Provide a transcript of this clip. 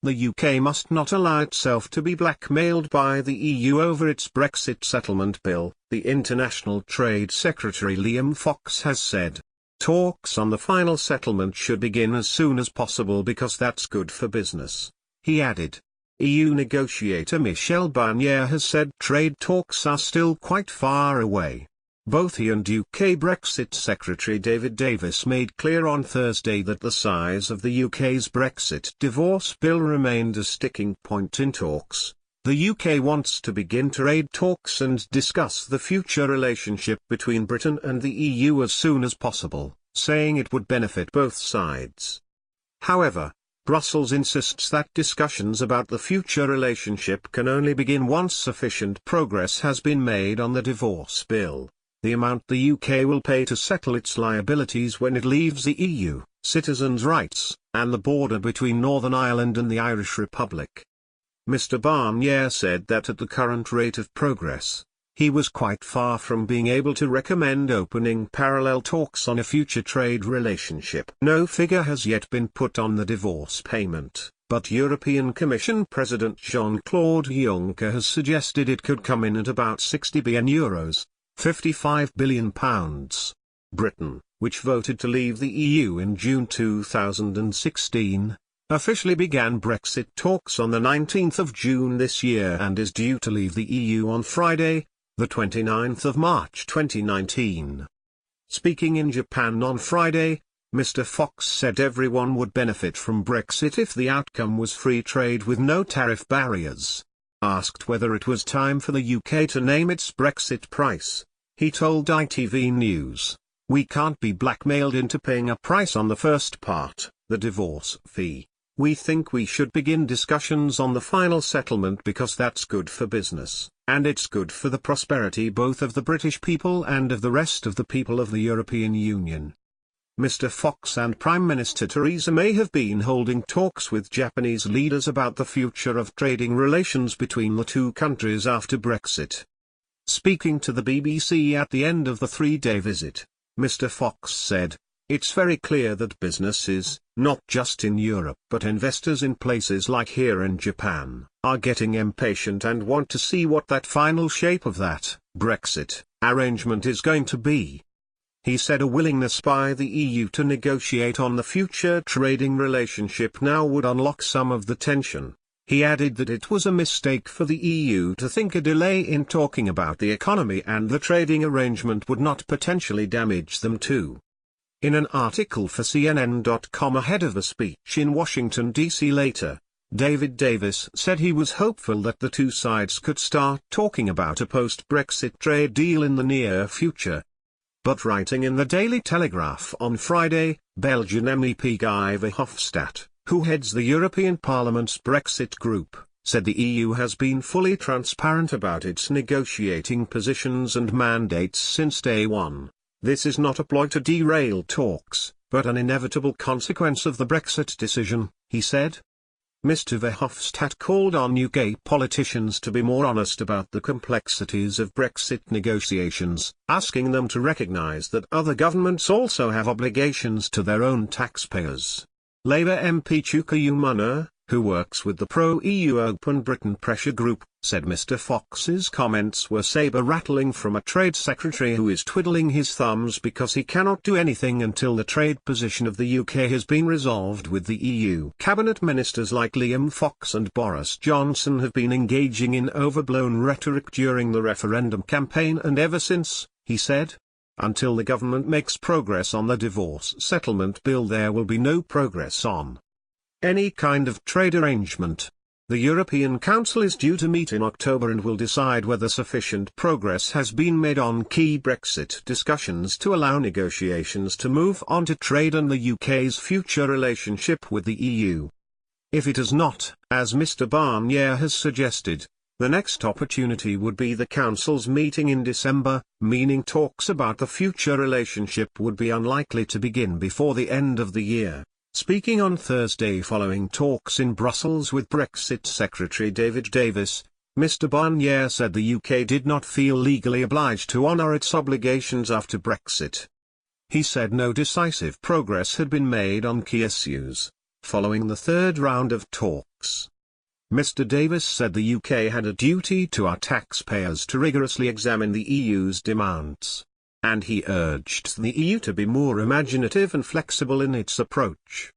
the UK must not allow itself to be blackmailed by the EU over its Brexit settlement bill, the International Trade Secretary Liam Fox has said. Talks on the final settlement should begin as soon as possible because that's good for business, he added. EU negotiator Michel Barnier has said trade talks are still quite far away. Both he and UK Brexit Secretary David Davis made clear on Thursday that the size of the UK's Brexit divorce bill remained a sticking point in talks. The UK wants to begin trade talks and discuss the future relationship between Britain and the EU as soon as possible, saying it would benefit both sides. However, Brussels insists that discussions about the future relationship can only begin once sufficient progress has been made on the divorce bill, the amount the UK will pay to settle its liabilities when it leaves the EU, citizens' rights, and the border between Northern Ireland and the Irish Republic. Mr. Barnier said that at the current rate of progress, he was quite far from being able to recommend opening parallel talks on a future trade relationship. No figure has yet been put on the divorce payment, but European Commission President Jean-Claude Juncker has suggested it could come in at about €60 billion, £55 billion. Britain, which voted to leave the EU in June 2016, officially began Brexit talks on the 19th of June this year and is due to leave the EU on Friday, the 29th of March 2019. Speaking in Japan on Friday, Mr. Fox said everyone would benefit from Brexit if the outcome was free trade with no tariff barriers. Asked whether it was time for the UK to name its Brexit price, he told ITV News, "We can't be blackmailed into paying a price on the first part, the divorce fee. We think we should begin discussions on the final settlement because that's good for business, and it's good for the prosperity both of the British people and of the rest of the people of the European Union." Mr. Fox and Prime Minister Theresa May have been holding talks with Japanese leaders about the future of trading relations between the two countries after Brexit. Speaking to the BBC at the end of the three-day visit, Mr. Fox said, "It's very clear that businesses, not just in Europe but investors in places like here in Japan, are getting impatient and want to see what that final shape of that Brexit arrangement is going to be." He said a willingness by the EU to negotiate on the future trading relationship now would unlock some of the tension. He added that it was a mistake for the EU to think a delay in talking about the economy and the trading arrangement would not potentially damage them too. In an article for CNN.com ahead of a speech in Washington, D.C. later, David Davis said he was hopeful that the two sides could start talking about a post-Brexit trade deal in the near future. But writing in the Daily Telegraph on Friday, Belgian MEP Guy Verhofstadt, who heads the European Parliament's Brexit group, said the EU has been fully transparent about its negotiating positions and mandates since day one. "This is not a ploy to derail talks, but an inevitable consequence of the Brexit decision," he said. Mr. Verhofstadt called on UK politicians to be more honest about the complexities of Brexit negotiations, asking them to recognise that other governments also have obligations to their own taxpayers. Labour MP Chuka Umunna, who works with the pro-EU Open Britain Pressure Group, said Mr. Fox's comments were sabre-rattling from a trade secretary who is twiddling his thumbs because he cannot do anything until the trade position of the UK has been resolved with the EU. Cabinet ministers like Liam Fox and Boris Johnson have been engaging in overblown rhetoric during the referendum campaign and ever since, he said. Until the government makes progress on the divorce settlement bill, there will be no progress on any kind of trade arrangement. The European Council is due to meet in October and will decide whether sufficient progress has been made on key Brexit discussions to allow negotiations to move on to trade and the UK's future relationship with the EU. If it has not, as Mr. Barnier has suggested, the next opportunity would be the Council's meeting in December, meaning talks about the future relationship would be unlikely to begin before the end of the year. Speaking on Thursday following talks in Brussels with Brexit Secretary David Davis, Mr. Barnier said the UK did not feel legally obliged to honour its obligations after Brexit. He said no decisive progress had been made on key issues. following the third round of talks. Mr. Davis said the UK had a duty to our taxpayers to rigorously examine the EU's demands. And he urged the EU to be more imaginative and flexible in its approach.